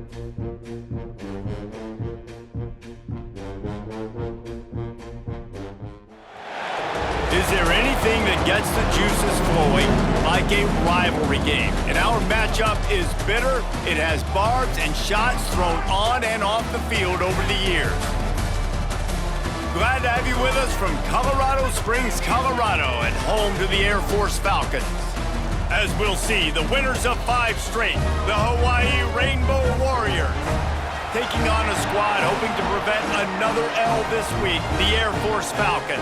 Is there anything that gets the juices flowing like a rivalry game? And our matchup is bitter. It has barbs and shots thrown on and off the field over the years. Glad to have you with us from Colorado Springs, Colorado, and home to the Air Force Falcons. As we'll see, the winners of 5 straight, the Hawaii Rainbow Warriors, taking on a squad hoping to prevent another L this week, the Air Force Falcons.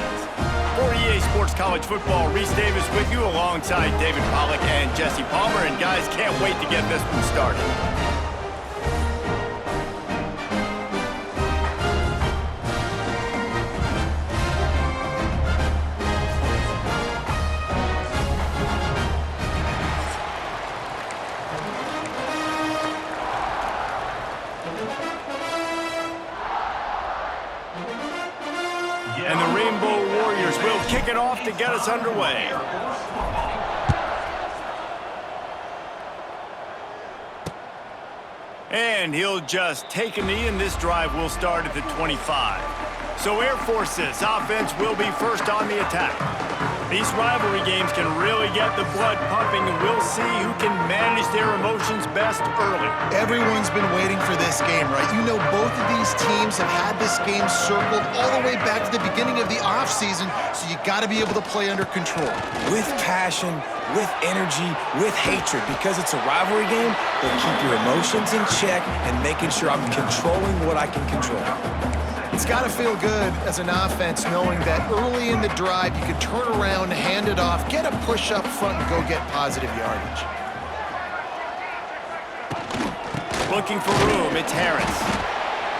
For EA Sports College Football, Reese Davis with you alongside David Pollack and Jesse Palmer. And guys, can't wait to get this one started. And the Rainbow Warriors will kick it off to get us underway. And he'll just take a knee, and this drive will start at the 25. So Air Force's offense will be first on the attack. These rivalry games can really get the blood pumping, and we'll see who can manage their emotions best early. Everyone's been waiting for this game, right? You know, both of these teams have had this game circled all the way back to the beginning of the offseason, so you got to be able to play under control. With passion, with energy, with hatred, because it's a rivalry game, but keep your emotions in check and making sure I'm controlling what I can control. It's got to feel good as an offense knowing that early in the drive you can turn around, hand it off, get a push up front, and go get positive yardage. Looking for room, it's Harris.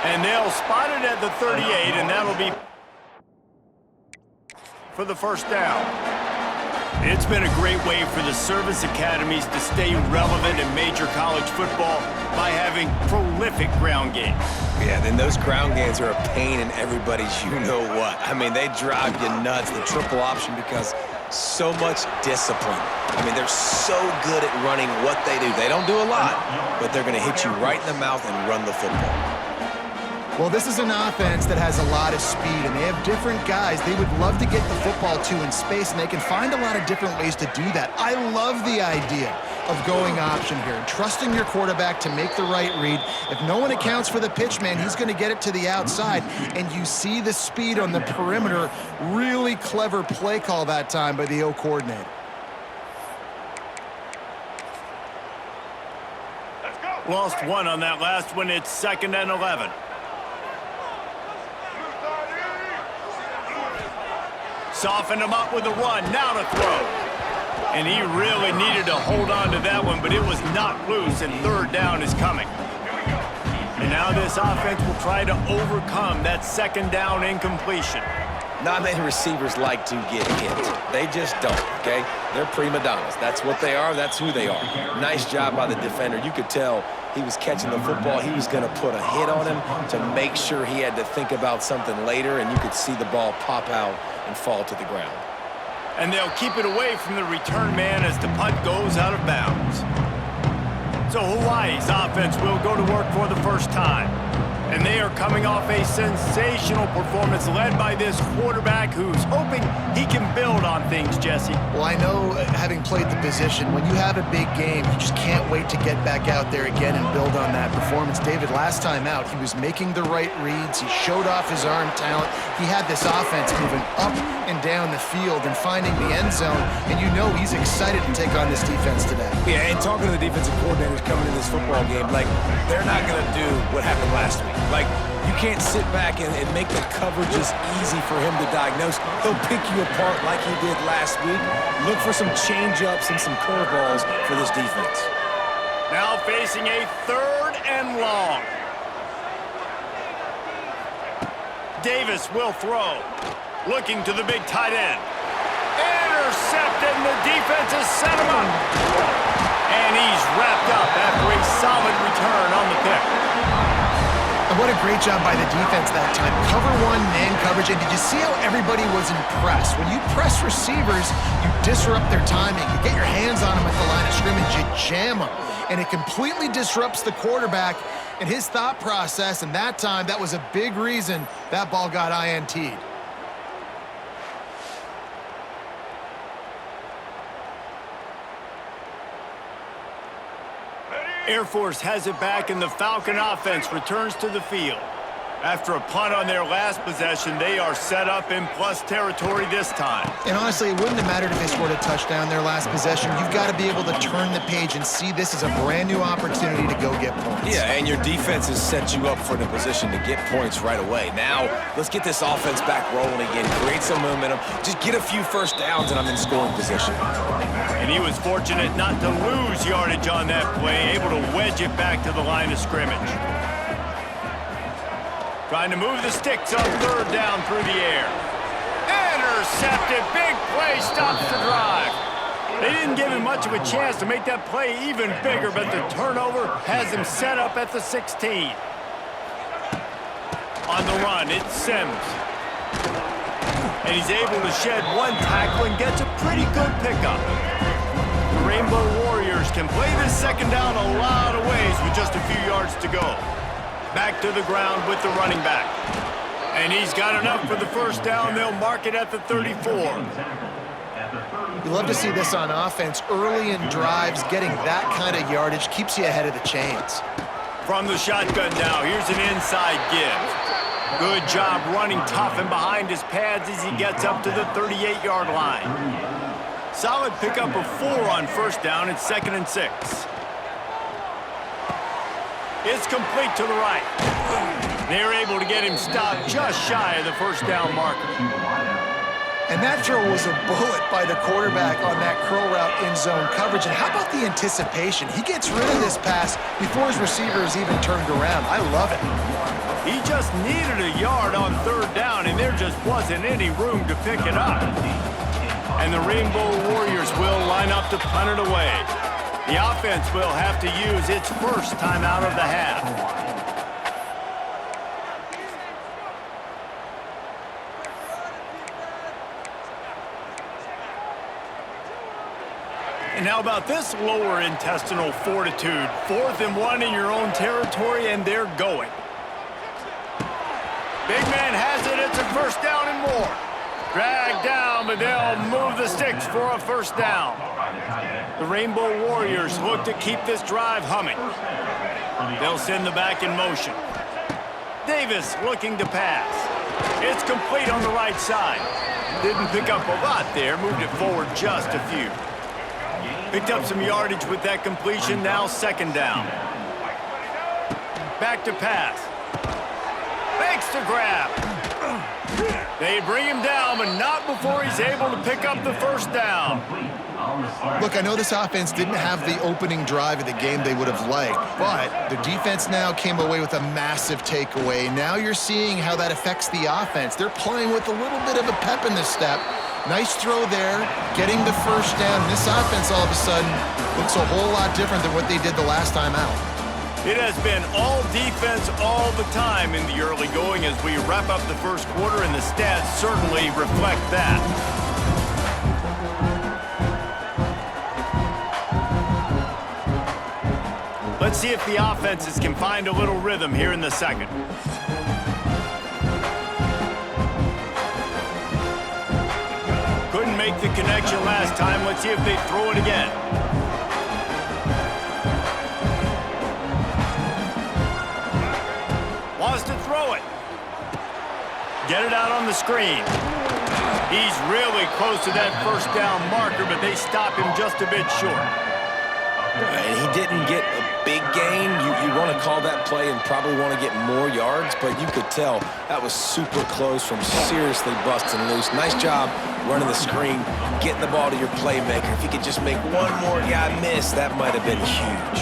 And they'll spot it at the 38, and that'll be for the first down. It's been a great way for the service academies to stay relevant in major college football by having prolific ground games. Yeah, then those ground games are a pain in everybody's you-know-what. I mean, they drive you nuts, the triple option, because so much discipline. I mean, they're so good at running what they do. They don't do a lot, but they're going to hit you right in the mouth and run the football. Well, this is an offense that has a lot of speed, and they have different guys they would love to get the football to in space, and they can find a lot of different ways to do that. I love the idea of going option here and trusting your quarterback to make the right read. If no one accounts for the pitch, man, he's going to get it to the outside, and you see the speed on the perimeter. Really clever play call that time by the O coordinator. Lost one on that last one. It's 2nd and 11. Soften him up with a run, now to throw. And he really needed to hold on to that one, but it was not loose, and 3rd down is coming. And now this offense will try to overcome that 2nd down incompletion. Not many receivers like to get hit. They just don't, okay? They're prima donnas. That's what they are. That's who they are. Nice job by the defender. You could tell he was catching the football. He was going to put a hit on him to make sure he had to think about something later, and you could see the ball pop out and fall to the ground. And they'll keep it away from the return man as the punt goes out of bounds. So Hawaii's offense will go to work for the first time. And they are coming off a sensational performance led by this quarterback who's hoping he can build on things, Jesse. Well, I know, having played the position, when you have a big game, you just can't wait to get back out there again and build on that performance. David, last time out, he was making the right reads. He showed off his arm talent. He had this offense moving up and down the field and finding the end zone. And you know he's excited to take on this defense today. Yeah, and talking to the defensive coordinators coming in this football game, like, they're not going to do what happened last week. Like, you can't sit back and make the coverages easy for him to diagnose. He'll pick you apart like he did last week. Look for some change-ups and some curveballs for this defense. Now facing a 3rd and long. Davis will throw. Looking to the big tight end. Intercepted, and the defense has set him up. And he's wrapped up after a solid return on the pick. And what a great job by the defense that time. Cover 1, man coverage. And did you see how everybody was impressed? When you press receivers, you disrupt their timing. You get your hands on them at the line of scrimmage. You jam them. And it completely disrupts the quarterback. And his thought process, and that time, that was a big reason that ball got INT'd. Air Force has it back, and the Falcon offense returns to the field. After a punt on their last possession, they are set up in plus territory this time. And honestly, it wouldn't have mattered if they scored a touchdown their last possession. You've got to be able to turn the page and see this as a brand new opportunity to go get points. Yeah, and your defense has set you up for the position to get points right away. Now, let's get this offense back rolling again, create some momentum, just get a few first downs, and I'm in scoring position. And he was fortunate not to lose yardage on that play, able to wedge it back to the line of scrimmage. Trying to move the sticks on third down through the air. Intercepted. Big play stops the drive. They didn't give him much of a chance to make that play even bigger, but the turnover has him set up at the 16. On the run, it's Sims. And he's able to shed one tackle and gets a pretty good pickup. The Rainbow Warriors can play this second down a lot of ways with just a few yards to go. Back to the ground with the running back. And he's got enough for the first down. They'll mark it at the 34. You love to see this on offense. Early in drives, getting that kind of yardage keeps you ahead of the chains. From the shotgun now, here's an inside give. Good job running tough and behind his pads as he gets up to the 38-yard line. Solid pickup of 4 on first down. It's 2nd and 6. It's complete to the right. They're able to get him stopped just shy of the first down marker. And that throw was a bullet by the quarterback on that curl route in zone coverage. And how about the anticipation? He gets rid of this pass before his receiver is even turned around. I love it. He just needed a yard on third down, and there just wasn't any room to pick it up. And the Rainbow Warriors will line up to punt it away. The offense will have to use its first time out of the half. And how about this lower intestinal fortitude? 4th and 1 in your own territory, and they're going. Big man has it. It's a first down and more. Dragged down, but they'll move the sticks for a first down. The Rainbow Warriors look to keep this drive humming. They'll send the back in motion. Davis looking to pass. It's complete on the right side. Didn't pick up a lot there, moved it forward just a few. Picked up some yardage with that completion, now 2nd down. Back to pass. Fakes to grab. They bring him down, but not before he's able to pick up the first down. Look, I know this offense didn't have the opening drive of the game they would have liked, but the defense now came away with a massive takeaway. Now you're seeing how that affects the offense. They're playing with a little bit of a pep in the step. Nice throw there, getting the first down. This offense all of a sudden looks a whole lot different than what they did the last time out. It has been all defense all the time in the early going as we wrap up the first quarter, and the stats certainly reflect that. Let's see if the offenses can find a little rhythm here in the second. Couldn't make the connection last time. Let's see if they throw it again. Wants to throw it. Get it out on the screen. He's really close to that first down marker, but they stop him just a bit short. And he didn't get a big gain. You want to call that play and probably want to get more yards, but you could tell that was super close from seriously busting loose. Nice job running the screen, getting the ball to your playmaker. If he could just make one more guy miss, that might have been huge.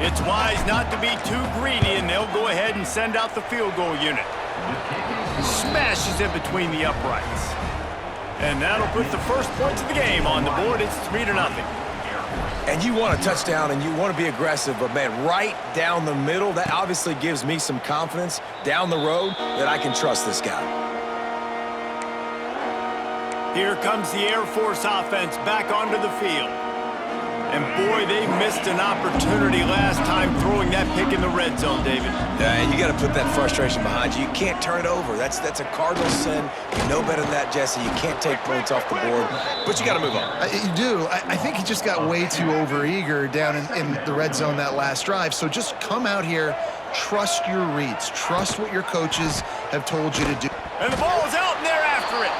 It's wise not to be too greedy, and they'll go ahead and send out the field goal unit. Smashes it between the uprights. And that'll put the first points of the game on the board. It's 3-0. And you want a touchdown and you want to be aggressive, but man, right down the middle, that obviously gives me some confidence down the road that I can trust this guy. Here comes the Air Force offense back onto the field. And boy, they missed an opportunity last time throwing that pick in the red zone, David. Yeah, you got to put that frustration behind you. You can't turn it over. That's a cardinal sin. You know better than that, Jesse. You can't take points off the board, but you got to move on. You do. I think he just got way too overeager down in the red zone that last drive. So just come out here, trust your reads, trust what your coaches have told you to do. And the ball is out, and they're after it.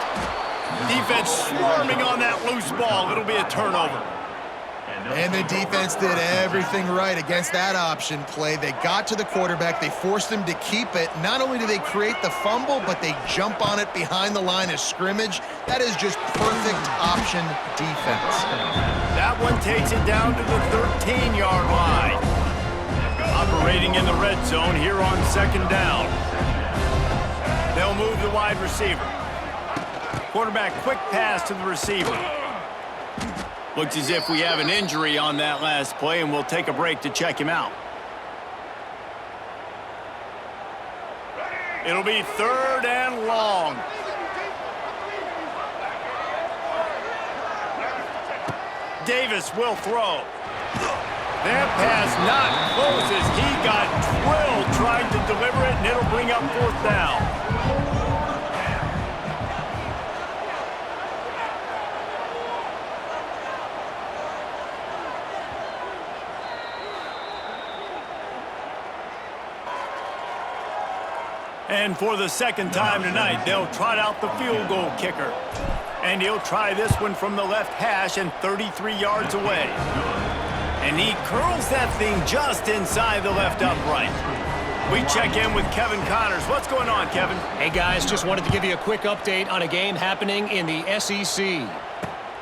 Defense swarming on that loose ball. It'll be a turnover. And the defense did everything right against that option play. They got to the quarterback. They forced him to keep it. Not only do they create the fumble, but they jump on it behind the line of scrimmage. That is just perfect option defense. That one takes it down to the 13-yard line. Operating in the red zone here on second down. They'll move the wide receiver. Quarterback quick pass to the receiver. Looks as if we have an injury on that last play, and we'll take a break to check him out. It'll be 3rd and long. Davis will throw. That pass not close as he got drilled trying to deliver it, and it'll bring up 4th down. And for the second time tonight, they'll trot out the field goal kicker. And he'll try this one from the left hash and 33 yards away. And he curls that thing just inside the left upright. We check in with Kevin Connors. What's going on, Kevin? Hey, guys, just wanted to give you a quick update on a game happening in the SEC.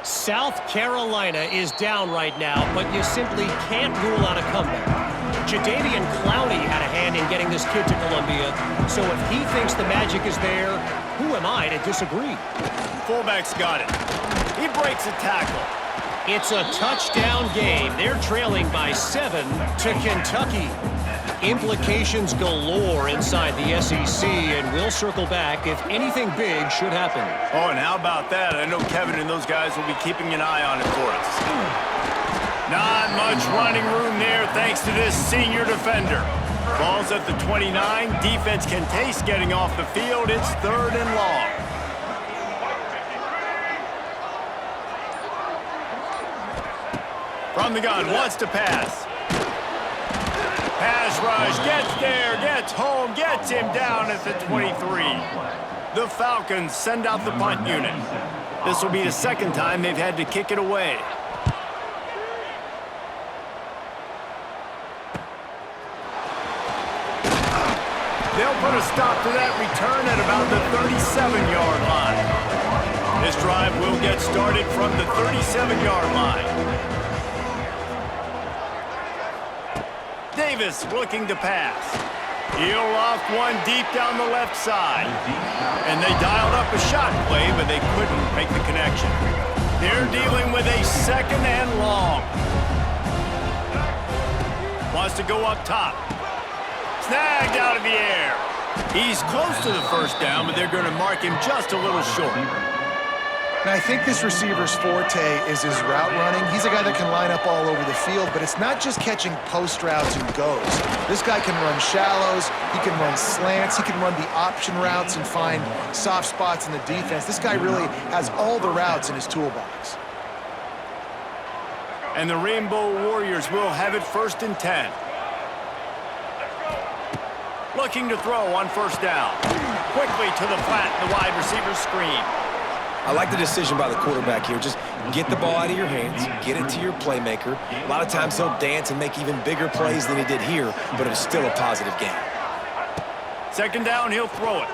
South Carolina is down right now, but you simply can't rule out a comeback. Jadeveon Clowney had a hand in getting this kid to Columbia, so if he thinks the magic is there, who am I to disagree? Fullback's got it. He breaks a tackle. It's a touchdown game. They're trailing by 7 to Kentucky. Implications galore inside the SEC, and we'll circle back if anything big should happen. Oh, and how about that? I know Kevin and those guys will be keeping an eye on it for us. Not much running room there thanks to this senior defender. Ball's at the 29. Defense can taste getting off the field. It's 3rd and long. From the gun, wants to pass. Pass rush, gets there, gets home, gets him down at the 23. The Falcons send out the punt unit. This will be the second time they've had to kick it away. They'll put a stop to that return at about the 37-yard line. This drive will get started from the 37-yard line. Davis looking to pass. He'll loft one deep down the left side. And they dialed up a shot play, but they couldn't make the connection. They're dealing with a 2nd and long. Wants to go up top. Snagged out of the air. He's close to the 1st down, but they're going to mark him just a little short. And I think this receiver's forte is his route running. He's a guy that can line up all over the field, but it's not just catching post routes and goes. This guy can run shallows, he can run slants, he can run the option routes and find soft spots in the defense. This guy really has all the routes in his toolbox. And the Rainbow Warriors will have it 1st and 10. Looking to throw on 1st down. Quickly to the flat, the wide receiver screen. I like the decision by the quarterback here. Just get the ball out of your hands, get it to your playmaker. A lot of times he'll dance and make even bigger plays than he did here, but it was still a positive game. 2nd down, he'll throw it.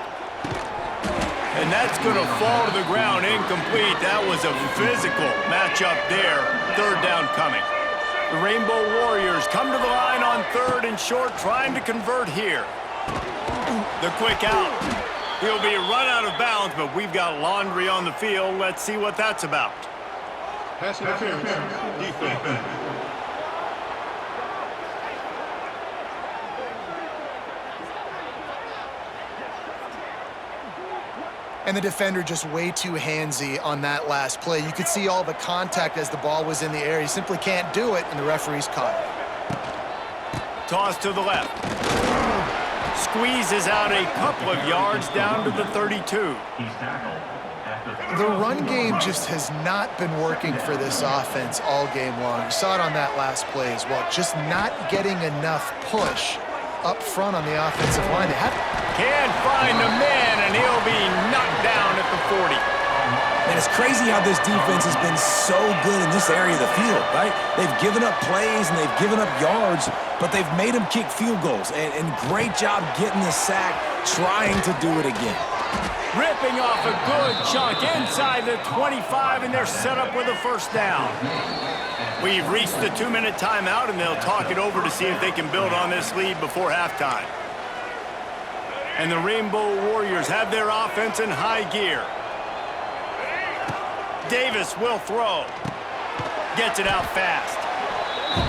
And that's going to fall to the ground incomplete. That was a physical matchup there. 3rd down coming. The Rainbow Warriors come to the line on 3rd and short, trying to convert here. The quick out. He'll be run out of bounds, but we've got laundry on the field. Let's see what that's about. Pass interference, defense. And the defender just way too handsy on that last play. You could see all the contact as the ball was in the air. He simply can't do it, and the referee's caught it. Toss to the left. Squeezes out a couple of yards down to the 32. The run game just has not been working for this offense all game long. You saw it on that last play as well. Just not getting enough push up front on the offensive line. They have Can't find the man, and he'll be knocked down at the 40. And it's crazy how this defense has been so good in this area of the field, right? They've given up plays and they've given up yards, but they've made them kick field goals. And great job getting the sack, trying to do it again. Ripping off a good chunk inside the 25, and they're set up with a first down. We've reached the 2-minute timeout, and they'll talk it over to see if they can build on this lead before halftime. And the Rainbow Warriors have their offense in high gear. Davis will throw. Gets it out fast.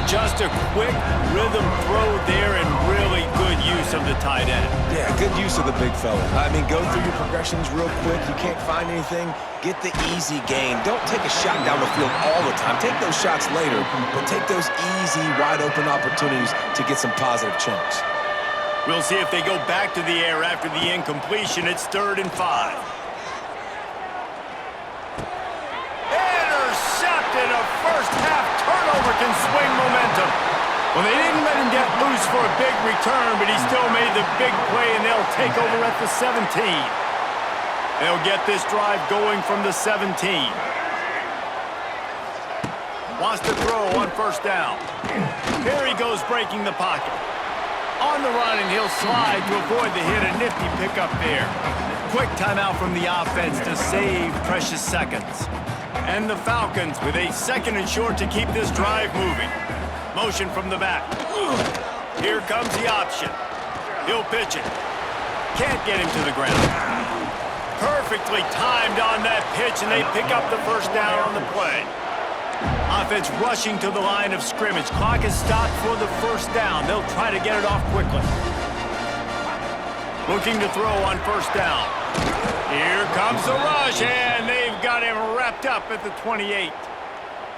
Just a quick rhythm throw there, and really good use of the tight end. Yeah, good use of the big fella. I mean, go through your progressions real quick. You can't find anything, get the easy gain. Don't take a shot down the field all the time. Take those shots later, but take those easy, wide-open opportunities to get some positive chunks. We'll see if they go back to the air after the incompletion. It's 3rd and 5. Intercepted. A first-half turnover can swing momentum. Well, they didn't let him get loose for a big return, but he still made the big play, and they'll take over at the 17. They'll get this drive going from the 17. Wants to throw on first down. Here he goes, breaking the pocket. On the run, and he'll slide to avoid the hit. A nifty pickup there. Quick timeout from the offense to save precious seconds. And the Falcons with a 2nd and short to keep this drive moving. Motion from the back. Here comes the option. He'll pitch it. Can't get him to the ground. Perfectly timed on that pitch, and they pick up the first down on the play. Offense rushing to the line of scrimmage. Clock is stopped for the first down. They'll try to get it off quickly. Looking to throw on first down. Here comes the rush, and they've got him wrapped up at the 28.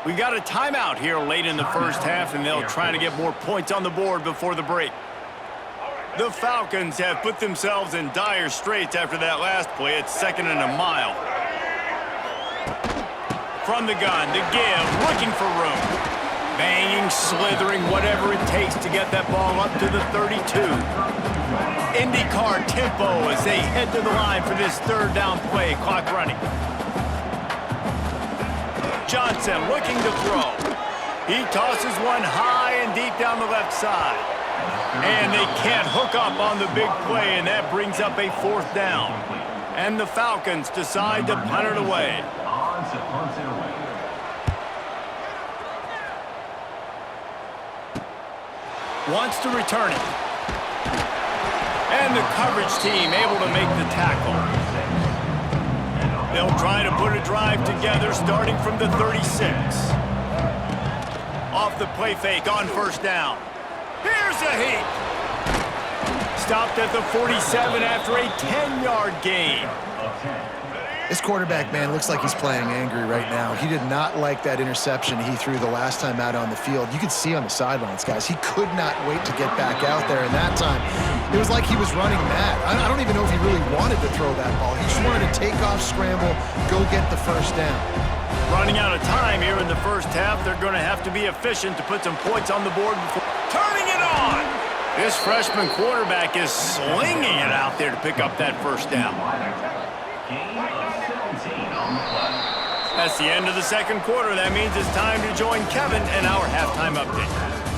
We got a timeout here late in the first half, and they'll try to get more points on the board before the break. The Falcons have put themselves in dire straits after that last play. It's 2nd and a mile. From the gun, the give, looking for room. Banging, slithering, whatever it takes to get that ball up to the 32. IndyCar tempo as they head to the line for this 3rd down play. Clock running. Johnson looking to throw. He tosses one high and deep down the left side. And they can't hook up on the big play, and that brings up a 4th down. And the Falcons decide to punt it away. Wants to return it. And the coverage team able to make the tackle. They'll try to put a drive together starting from the 36. Off the play fake on first down. Here's a heat. Stopped at the 47 after a 10-yard gain. This quarterback, man, looks like he's playing angry right now. He did not like that interception he threw the last time out on the field. You could see on the sidelines, guys, he could not wait to get back out there. And that time, it was like he was running mad. I don't even know if he really wanted to throw that ball. He just wanted to take off, scramble, go get the first down. Running out of time here in the first half. They're going to have to be efficient to put some points on the board before turning it on. This freshman quarterback is slinging it out there to pick up that first down. That's the end of the 2nd quarter. That means it's time to join Kevin and our halftime update.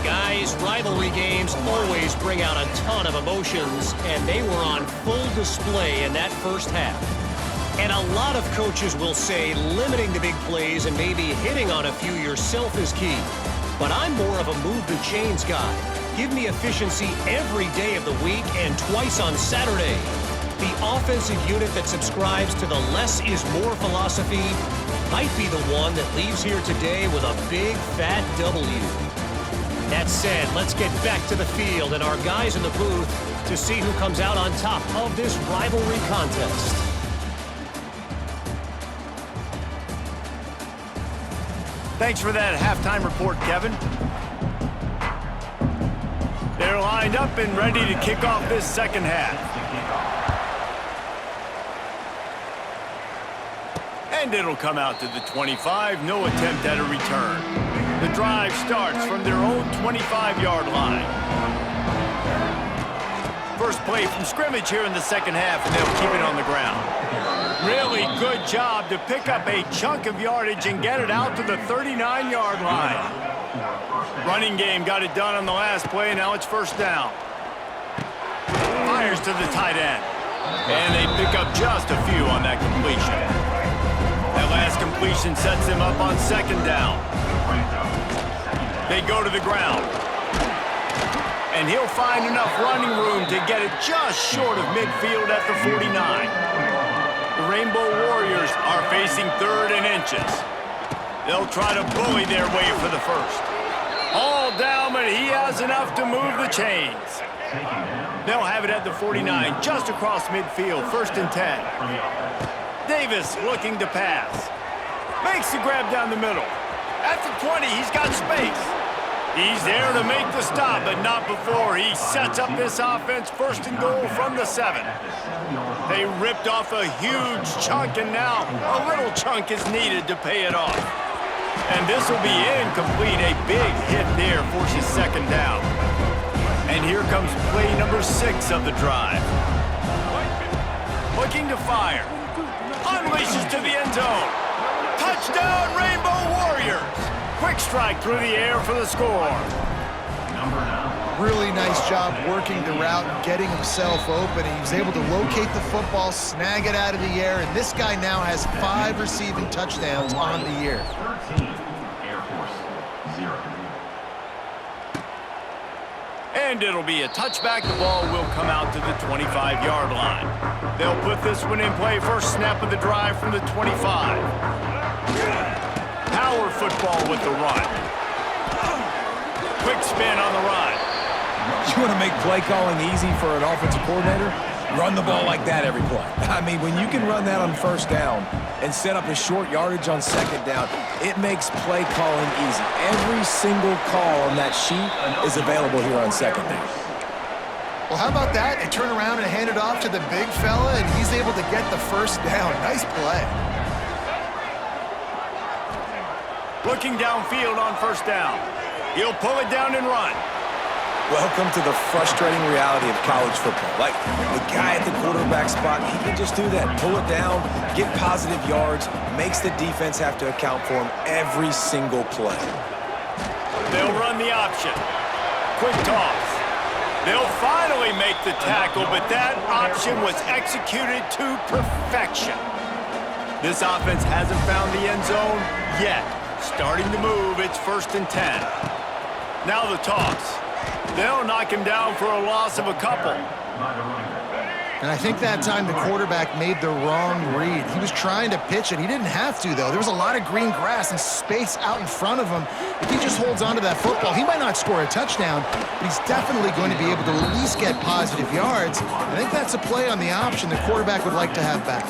Guys, rivalry games always bring out a ton of emotions, and they were on full display in that first half. And a lot of coaches will say limiting the big plays and maybe hitting on a few yourself is key. But I'm more of a move the chains guy. Give me efficiency every day of the week and twice on Saturday. The offensive unit that subscribes to the less is more philosophy might be the one that leaves here today with a big fat W. That said, let's get back to the field and our guys in the booth to see who comes out on top of this rivalry contest. Thanks for that halftime report, Kevin. They're lined up and ready to kick off this second half. And it'll come out to the 25. No attempt at a return. The drive starts from their own 25-yard line. First play from scrimmage here in the second half, and they'll keep it on the ground. Really good job to pick up a chunk of yardage and get it out to the 39-yard line. Running game got it done on the last play, and now it's first down. Fires to the tight end. And they pick up just a few on that completion. That last completion sets them up on second down. They go to the ground. And he'll find enough running room to get it just short of midfield at the 49. The Rainbow Warriors are facing 3rd and inches. They'll try to bully their way for the first. All down, but he has enough to move the chains. They'll have it at the 49, just across midfield, 1st and 10. Davis looking to pass. Makes the grab down the middle. At the 20, he's got space. He's there to make the stop, but not before he sets up this offense 1st and goal from the 7. They ripped off a huge chunk, and now a little chunk is needed to pay it off. And this will be incomplete. A big hit there forces second down. And here comes play number 6 of the drive. Looking to fire. Unleashes to the end zone. Touchdown, Rainbow Warriors! Quick strike through the air for the score. Really nice job working the route and getting himself open. He was able to locate the football, snag it out of the air, and this guy now has 5 receiving touchdowns on the year. 13, Air Force 0. And it'll be a touchback. The ball will come out to the 25-yard line. They'll put this one in play. First snap of the drive from the 25. Power football with the run. Quick spin on the run. You want to make play calling easy for an offensive coordinator? Run the ball like that every play. I mean, when you can run that on first down and set up a short yardage on second down, it makes play calling easy. Every single call on that sheet is available here on second down. Well, how about that? They turn around and hand it off to the big fella, and he's able to get the first down. Nice play. Looking downfield on first down. He'll pull it down and run. Welcome to the frustrating reality of college football. Like, the guy at the quarterback spot, he can just do that. Pull it down, get positive yards, makes the defense have to account for him every single play. They'll run the option. Quick toss. They'll finally make the tackle, but that option was executed to perfection. This offense hasn't found the end zone yet. Starting to move, it's 1st and 10. Now the toss. They'll knock him down for a loss of a couple. And I think that time the quarterback made the wrong read. He was trying to pitch it. He didn't have to, though. There was a lot of green grass and space out in front of him. If he just holds on to that football, he might not score a touchdown, but he's definitely going to be able to at least get positive yards. I think that's a play on the option the quarterback would like to have back.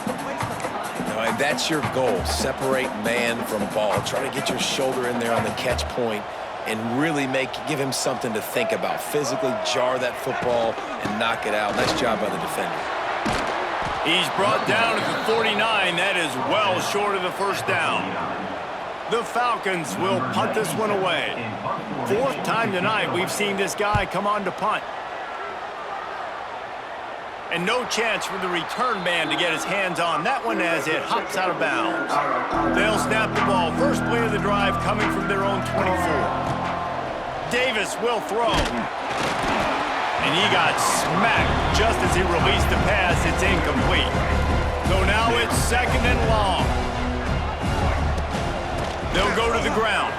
And that's your goal. Separate man from ball. Try to get your shoulder in there on the catch point and really give him something to think about. Physically jar that football and knock it out. Nice job by the defender. He's brought down at the 49. That is well short of the first down. The Falcons will punt this one away. 4th time tonight we've seen this guy come on to punt. And no chance for the return man to get his hands on that one as it hops out of bounds. They'll snap the ball. First play of the drive coming from their own 24. Davis will throw. And he got smacked just as he released the pass. It's incomplete. So now it's 2nd and long. They'll go to the ground.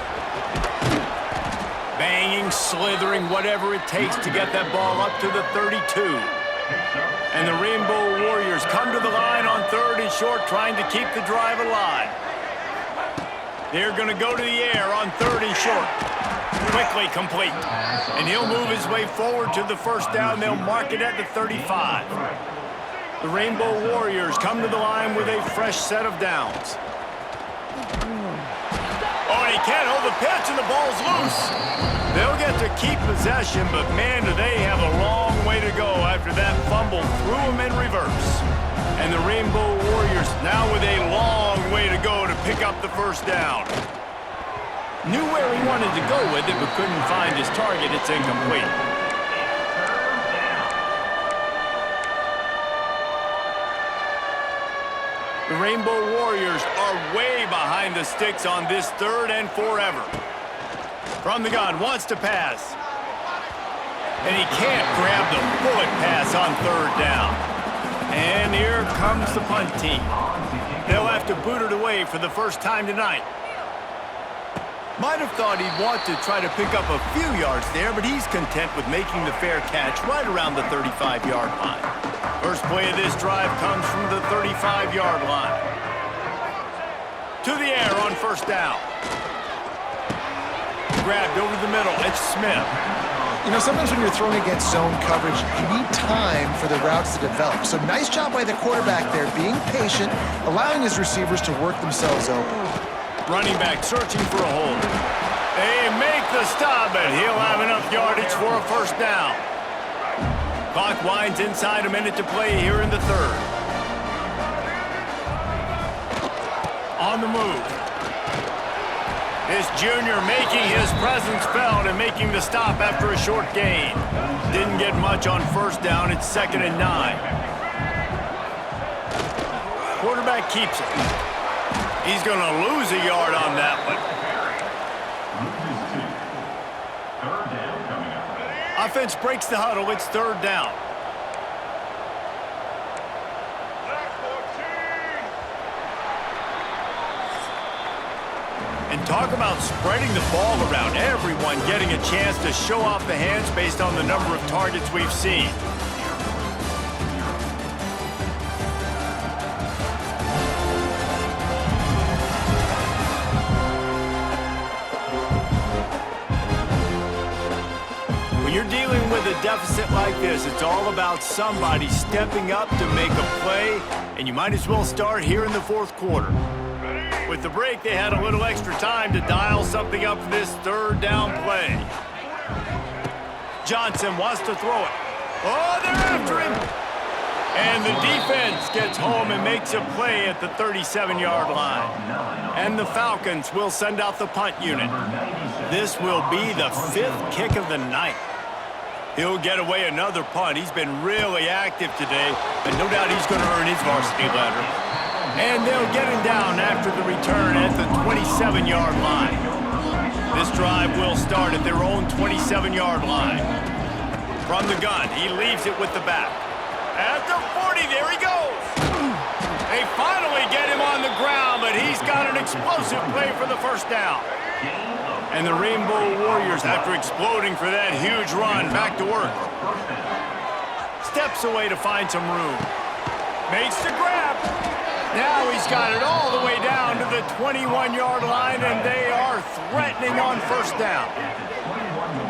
Banging, slithering, whatever it takes to get that ball up to the 32. And the Rainbow Warriors come to the line on 3rd and short, trying to keep the drive alive. They're going to go to the air on 3rd and short. Quickly complete. And he'll move his way forward to the first down. They'll mark it at the 35. The Rainbow Warriors come to the line with a fresh set of downs. Oh, and he can't is loose. They'll get to keep possession, but man, do they have a long way to go after that fumble threw them in reverse. And the Rainbow Warriors now with a long way to go to pick up the first down. Knew where he wanted to go with it, but couldn't find his target. It's incomplete. The Rainbow Warriors are way behind the sticks on this 3rd and forever. From the gun, wants to pass. And he can't grab the bullet pass on 3rd down. And here comes the punt team. They'll have to boot it away for the first time tonight. Might have thought he'd want to try to pick up a few yards there, but he's content with making the fair catch right around the 35-yard line. First play of this drive comes from the 35-yard line. To the air on 1st down. Grabbed over the middle. It's Smith. You know, sometimes when you're thrown against zone coverage, you need time for the routes to develop. So nice job by the quarterback there, being patient, allowing his receivers to work themselves open. Running back searching for a hole. They make the stop, and he'll have enough yardage for a 1st down. Clock winds inside a minute to play here in the 3rd. On the move. This junior making his presence felt and making the stop after a short gain. Didn't get much on 1st down. It's 2nd and 9. Quarterback keeps it. He's going to lose a yard on that one. Offense breaks the huddle. It's 3rd down. And talk about spreading the ball around. Everyone getting a chance to show off the hands based on the number of targets we've seen. When you're dealing with a deficit like this, it's all about somebody stepping up to make a play, and you might as well start here in the 4th quarter. With the break, they had a little extra time to dial something up for this 3rd down play. Johnson wants to throw it. Oh, they're after him! And the defense gets home and makes a play at the 37-yard line. And the Falcons will send out the punt unit. This will be the 5th kick of the night. He'll get away another punt. He's been really active today, and no doubt he's going to earn his varsity letter. And they'll get him down after the return at the 27-yard line. This drive will start at their own 27-yard line. From the gun, he leaves it with the back. At the 40, there he goes. They finally get him on the ground, but he's got an explosive play for the 1st down. And the Rainbow Warriors, after exploding for that huge run, back to work. Steps away to find some room. Makes the grab. Now he's got it all the way down to the 21-yard line, and they are threatening on 1st down.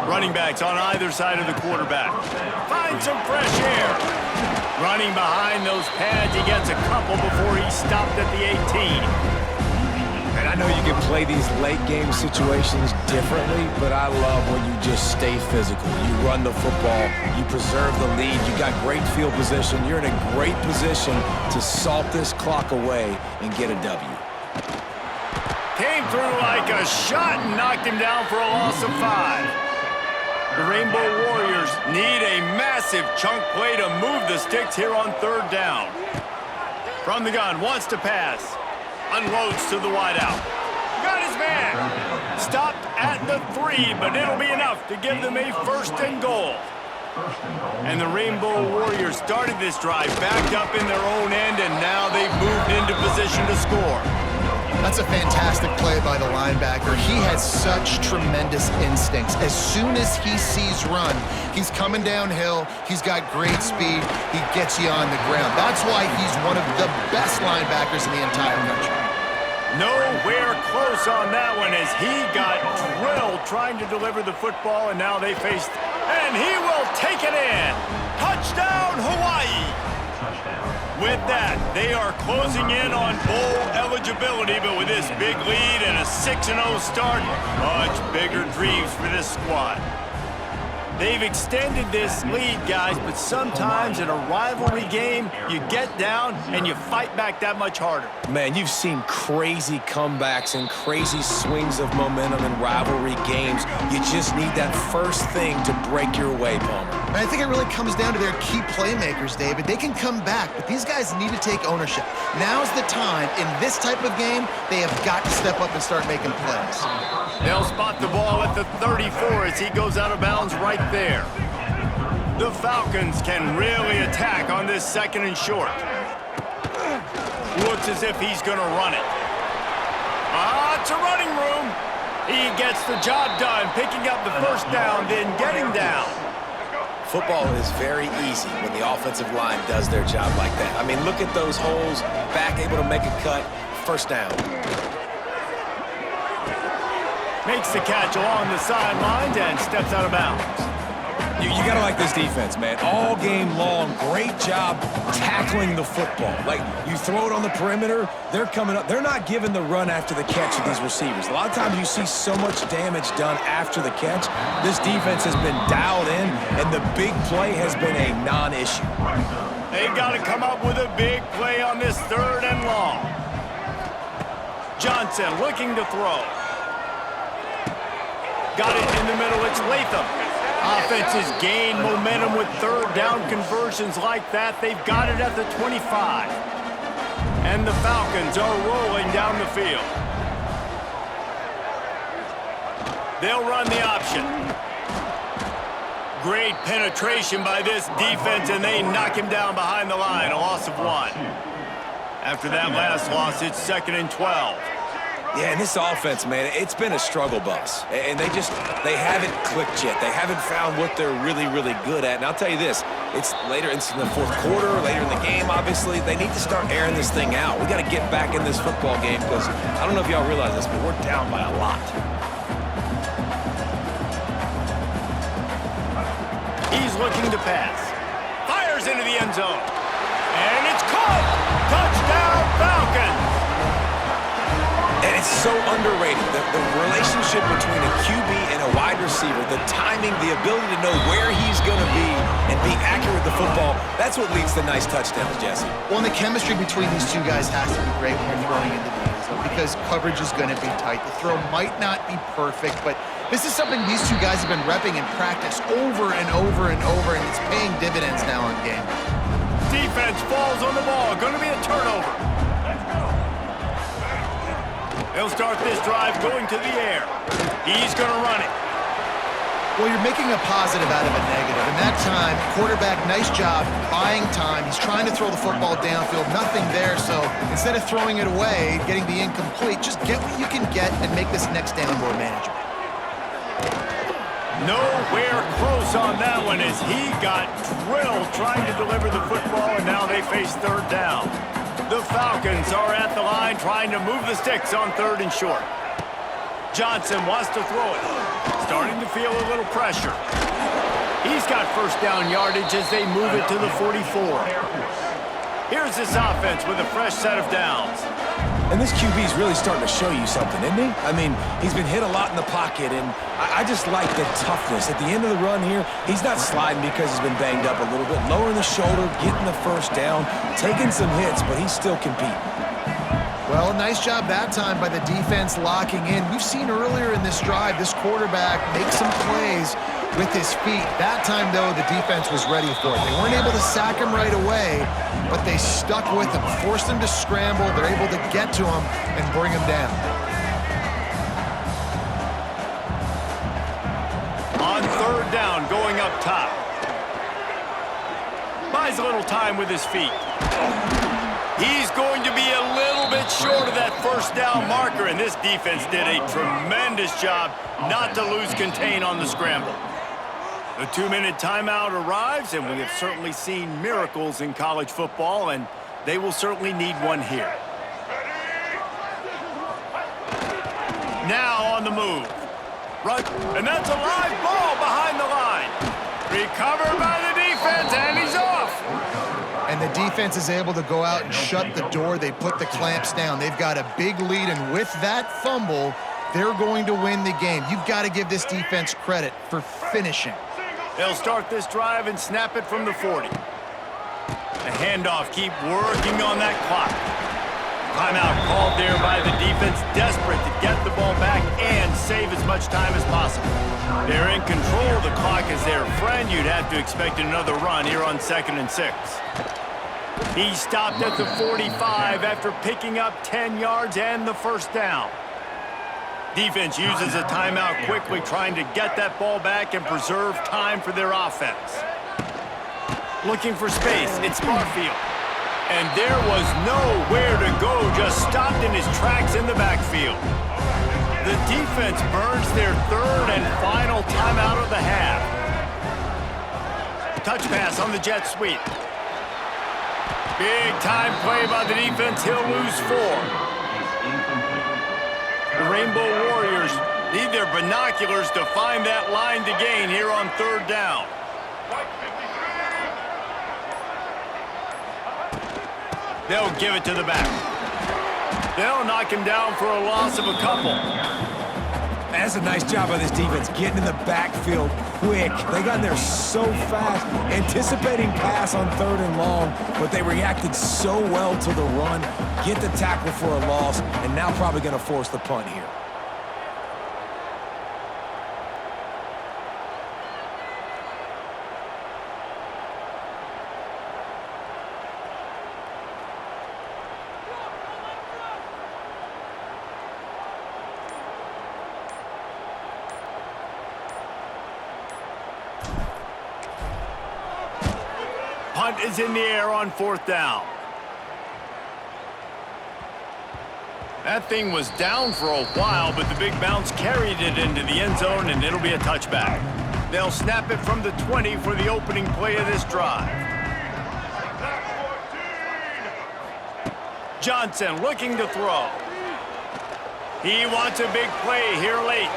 Running backs on either side of the quarterback. Find some fresh air. Running behind those pads, he gets a couple before he's stopped at the 18. And I know you can play these late game situations differently, but I love when you just stay physical. You run the football, you preserve the lead, you got great field position, you're in a great position to salt this clock away and get a W. Came through like a shot and knocked him down for a loss of 5. The Rainbow Warriors need a massive chunk play to move the sticks here on 3rd down. From the gun, wants to pass. Unloads to the wideout. Got his man. Stopped at the 3, but it'll be enough to give them a 1st and goal. And the Rainbow Warriors started this drive backed up in their own end, and now they've moved into position to score. That's a fantastic play by the linebacker. He has such tremendous instincts. As soon as he sees run, he's coming downhill. He's got great speed. He gets you on the ground. That's why he's one of the best linebackers in the entire country. Nowhere close on that one as he got drilled trying to deliver the football, and now they faced, and he will take it in. Touchdown, Hawaii. With that, they are closing in on bowl eligibility, but with this big lead and a 6-0 start, much bigger dreams for this squad. They've extended this lead, guys, but sometimes in a rivalry game, you get down and you fight back that much harder. Man, you've seen crazy comebacks and crazy swings of momentum in rivalry games. You just need that first thing to break your way, Palmer. And I think it really comes down to their key playmakers, David. They can come back, but these guys need to take ownership. Now's the time. In this type of game, they have got to step up and start making plays. They'll spot the ball at the 34 as he goes out of bounds right there. The Falcons can really attack on this 2nd and short. Looks as if he's going to run it. It's a running room. He gets the job done, picking up the first down, then getting down. Football is very easy when the offensive line does their job like that. I mean, look at those holes, back able to make a cut, first down. Makes the catch along the sidelines and steps out of bounds. You got to like this defense, man. All game long, great job tackling the football. Like, you throw it on the perimeter, they're coming up. They're not giving the run after the catch of these receivers. A lot of times you see so much damage done after the catch. This defense has been dialed in, and the big play has been a non-issue. They've got to come up with a big play on this 3rd and long. Johnson looking to throw. Got it in the middle, it's Latham. Offenses gain momentum with 3rd down conversions like that. They've got it at the 25. And the Falcons are rolling down the field. They'll run the option. Great penetration by this defense, and they knock him down behind the line, a loss of 1. After that last loss, it's 2nd and 12. Yeah, and this offense, man, it's been a struggle bus. And they haven't clicked yet. They haven't found what they're really, really good at. And I'll tell you this, it's later into the 4th quarter, later in the game, obviously. They need to start airing this thing out. We got to get back in this football game because I don't know if y'all realize this, but we're down by a lot. He's looking to pass. Fires into the end zone. And it's caught! Touchdown, Falcons! And it's so underrated. The relationship between a QB and a wide receiver, the timing, the ability to know where he's going to be and be accurate with the football, that's what leads to nice touchdowns, Jesse. Well, and the chemistry between these two guys has to be great when you're throwing into the end zone because coverage is going to be tight. The throw might not be perfect, but this is something these two guys have been repping in practice over and over and over, and it's paying dividends now on game. Defense falls on the ball. Going to be a turnover. He'll start this drive going to the air. He's going to run it. Well, you're making a positive out of a negative. And that time, quarterback, nice job buying time. He's trying to throw the football downfield. Nothing there, so instead of throwing it away, getting the incomplete, just get what you can get and make this next down more manageable. Nowhere close on that one as he got drilled trying to deliver the football, and now they face 3rd down. The Falcons are at the line trying to move the sticks on 3rd and short. Johnson wants to throw it. Starting to feel a little pressure. He's got first down yardage as they move it to the 44. Here's this offense with a fresh set of downs. And this QB's really starting to show you something, isn't he? I mean, he's been hit a lot in the pocket, and I just like the toughness. At the end of the run here, he's not sliding because he's been banged up a little bit. Lowering the shoulder, getting the first down, taking some hits, but he's still competing. Well, nice job that time by the defense locking in. We've seen earlier in this drive, this quarterback make some plays with his feet. That time, though, the defense was ready for it. They weren't able to sack him right away, but they stuck with him, forced him to scramble. They're able to get to him and bring him down. On 3rd down, going up top. Buys a little time with his feet. He's going to be a little bit short of that first down marker, and this defense did a tremendous job not to lose contain on the scramble. The 2-minute timeout arrives, and we have certainly seen miracles in college football, and they will certainly need one here. Now on the move. Run, and that's a live ball behind the line. Recovered by the defense, and he's off. And and the defense is able to go out and shut the door. They put the clamps down. They've got a big lead, and with that fumble, they're going to win the game. You've got to give this defense credit for finishing. They'll start this drive and snap it from the 40. The handoff, keep working on that clock. Timeout called there by the defense, desperate to get the ball back and save as much time as possible. They're in control of the clock as their friend. You'd have to expect another run here on 2nd and 6. He stopped at the 45 after picking up 10 yards and the first down. Defense uses a timeout quickly, trying to get that ball back and preserve time for their offense. Looking for space, it's Barfield. And there was nowhere to go, just stopped in his tracks in the backfield. The defense burns their 3rd and final timeout of the half. Touch pass on the jet sweep. Big time play by the defense, he'll lose 4. The Rainbow Warriors need their binoculars to find that line to gain here on 3rd down. They'll give it to the back. They'll knock him down for a loss of a couple. That's a nice job by this defense, getting in the backfield quick. They got in there so fast, anticipating pass on 3rd and long, but they reacted so well to the run, get the tackle for a loss, and now probably going to force the punt here. Punt is in the air on 4th down. That thing was down for a while, but the big bounce carried it into the end zone, and it'll be a touchback. They'll snap it from the 20 for the opening play of this drive. Johnson looking to throw. He wants a big play here late.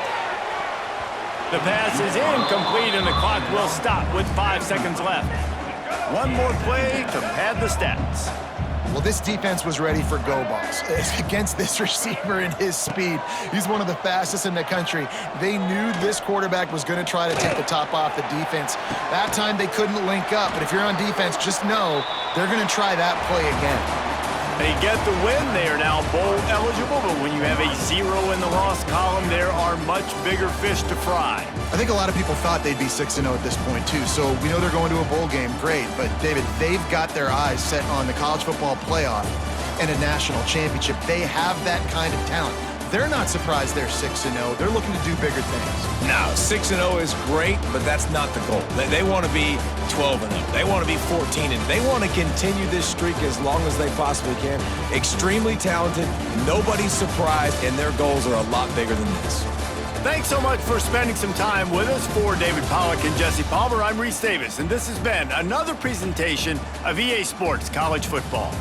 The pass is incomplete, and the clock will stop with 5 seconds left. One more play to pad the stats. Well, this defense was ready for go balls against this receiver and his speed. He's one of the fastest in the country. They knew this quarterback was going to try to take the top off the defense. That time they couldn't link up, but if you're on defense, just know they're going to try that play again. They get the win. They are now bowl eligible, but when you have a 0 in the loss column, there are much bigger fish to fry. I think a lot of people thought they'd be 6-0 at this point, too. So we know they're going to a bowl game. Great. But, David, they've got their eyes set on the college football playoff and a national championship. They have that kind of talent. They're not surprised they're 6-0. They're looking to do bigger things. Now, 6-0 is great, but that's not the goal. They want to be 12-0. They want to be 14-0. They want to continue this streak as long as they possibly can. Extremely talented. Nobody's surprised, and their goals are a lot bigger than this. Thanks so much for spending some time with us. For David Pollack and Jesse Palmer, I'm Reese Davis, and this has been another presentation of EA Sports College Football.